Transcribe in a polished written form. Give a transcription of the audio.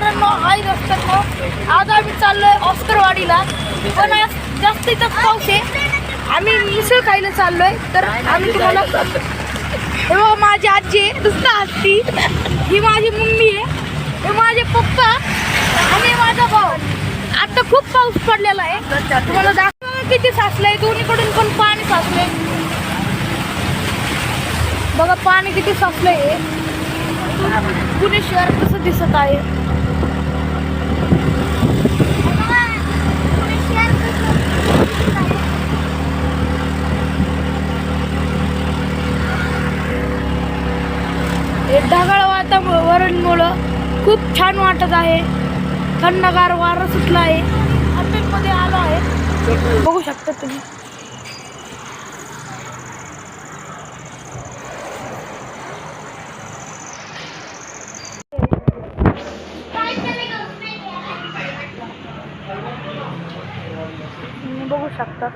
मित्रांनो, हाय रस्त्यात आज आम्ही चाललोय ऑस्करवाडीला. पण आज जास्त इथं पाऊस आहे. आम्ही मिसळ खायला चाललोय. तर आम्ही तुम्हाला हे बघा, माझी आजी आहे नुसतं हसती. ही माझी मम्मी आहे, हे माझे पप्पा आणि माझा भाऊ. आता खूप पाऊस पडलेला आहे. तुम्हाला दाखवा किती साचलंय. दोन्हीकडून पण पाणी साचलंय. बघा पाणी किती साचलंय. पुणे शहर कसं दिसत आहे. हे ढगाळ वातावरणामुळं खूप छान वाटत आहे. थंडगार वारा सुटला आहे. हॉटेलमध्ये आलो आहे, बघू शकता तुम्ही. बघू शकता.